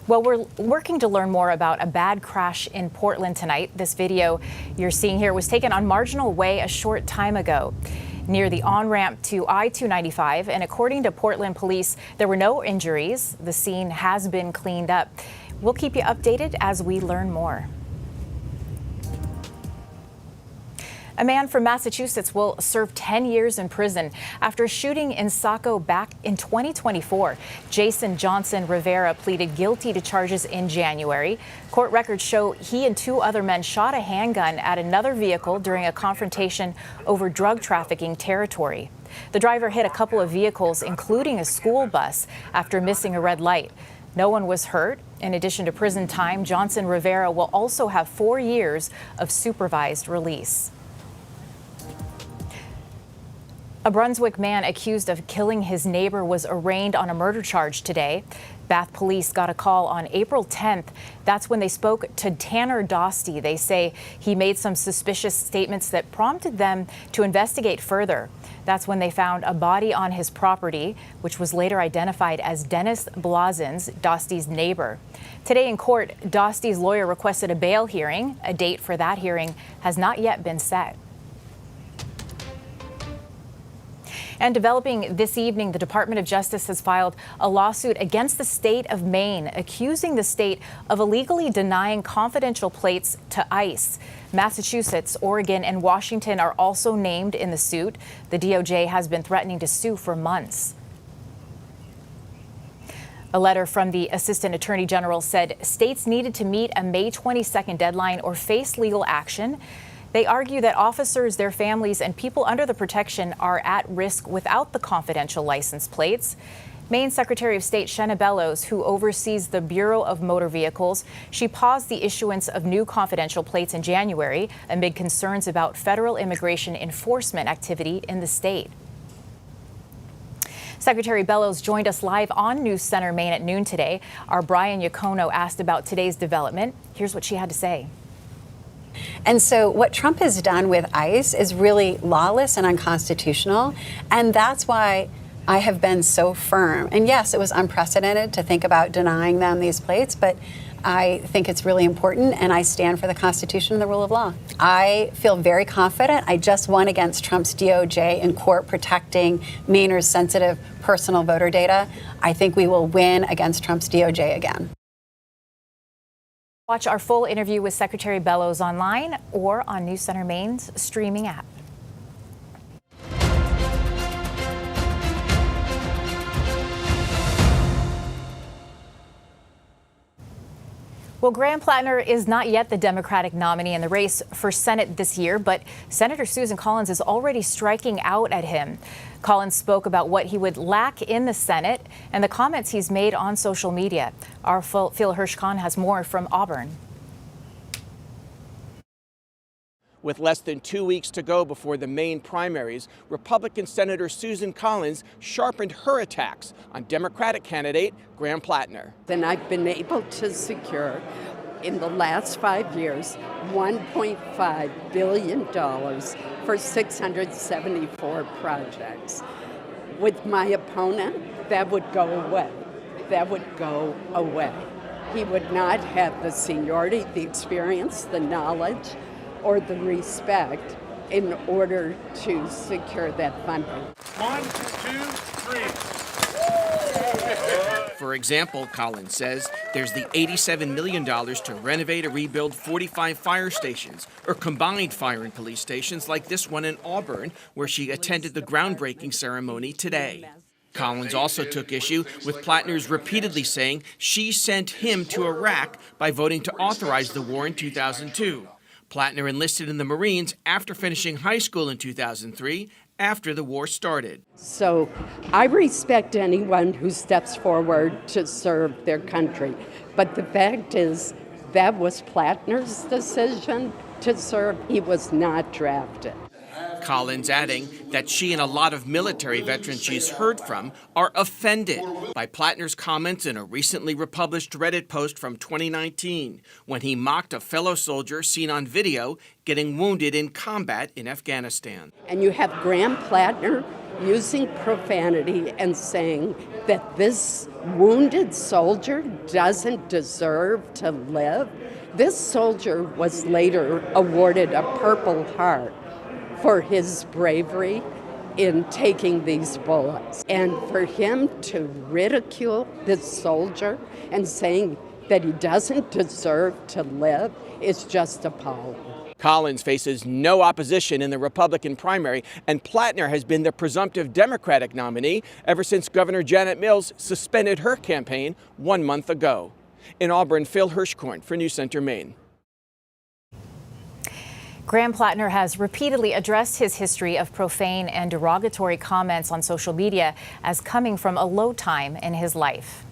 Well, we're working to learn more about a bad crash in Portland tonight. This video you're seeing here was taken on Marginal Way a short time ago near the on-ramp to I-295. And according to Portland police, there were no injuries. The scene has been cleaned up. We'll keep you updated as we learn more. A man from Massachusetts will serve 10 years in prison after shooting in Saco back in 2024. Jason Johnson Rivera pleaded guilty to charges in January. Court records show he and two other men shot a handgun at another vehicle during a confrontation over drug trafficking territory. The driver hit a couple of vehicles, including a school bus, after missing a red light. No one was hurt. In addition to prison time, Johnson Rivera will also have 4 years of supervised release. A Brunswick man accused of killing his neighbor was arraigned on a murder charge today. Bath police got a call on April 10th. That's when they spoke to Tanner Dosty. They say he made some suspicious statements that prompted them to investigate further. That's when they found a body on his property, which was later identified as Dennis Blazins, Dosty's neighbor. Today in court, Dosty's lawyer requested a bail hearing. A date for that hearing has not yet been set. And developing this evening, the Department of Justice has filed a lawsuit against the state of Maine, accusing the state of illegally denying confidential plates to ICE. Massachusetts, Oregon, and Washington are also named in the suit. The DOJ has been threatening to sue for months. A letter from the Assistant Attorney General said states needed to meet a May 22nd deadline or face legal action. They argue that officers, their families, and people under the protection are at risk without the confidential license plates. Maine Secretary of State Shenna Bellows, who oversees the Bureau of Motor Vehicles, she paused the issuance of new confidential plates in January amid concerns about federal immigration enforcement activity in the state. Secretary Bellows joined us live on News Center Maine at noon today. Our Brian Iacono asked about today's development. Here's what she had to say. And so what Trump has done with ICE is really lawless and unconstitutional. And that's why I have been so firm. And yes, it was unprecedented to think about denying them these plates, but I think it's really important, and I stand for the Constitution and the rule of law. I feel very confident. I just won against Trump's DOJ in court protecting Mainers' sensitive personal voter data. I think we will win against Trump's DOJ again. Watch our full interview with Secretary Bellows online or on News Center Maine's streaming app. Well, Graham Platner is not yet the Democratic nominee in the race for Senate this year, but Senator Susan Collins is already striking out at him. Collins spoke about what he would lack in the Senate and the comments he's made on social media. Our Phil Hirschkahn has more from Auburn. With less than 2 weeks to go before the Maine primaries, Republican Senator Susan Collins sharpened her attacks on Democratic candidate Graham Platner. Then I've been able to secure, in the last 5 years, $1.5 billion for 674 projects. With my opponent, that would go away. That would go away. He would not have the seniority, the experience, the knowledge, or the respect in order to secure that funding. 1, 2, 3. For example, Collins says there's the $87 million to renovate or rebuild 45 fire stations, or combined fire and police stations like this one in Auburn, where she attended the groundbreaking ceremony today. Collins also took issue with Platner's repeatedly saying she sent him to Iraq by voting to authorize the war in 2002. Platner enlisted in the Marines after finishing high school in 2003, after the war started. So I respect anyone who steps forward to serve their country. But the fact is, that was Platner's decision to serve. He was not drafted. Collins adding that she and a lot of military veterans she's heard from are offended by Platner's comments in a recently republished Reddit post from 2019 when he mocked a fellow soldier seen on video getting wounded in combat in Afghanistan. And you have Graham Platner using profanity and saying that this wounded soldier doesn't deserve to live. This soldier was later awarded a Purple Heart for his bravery in taking these bullets. And for him to ridicule this soldier and saying that he doesn't deserve to live is just appalling. Collins faces no opposition in the Republican primary, and Platner has been the presumptive Democratic nominee ever since Governor Janet Mills suspended her campaign 1 month ago. In Auburn, Phil Hirschkorn for News Center, Maine. Graham Platner has repeatedly addressed his history of profane and derogatory comments on social media as coming from a low time in his life.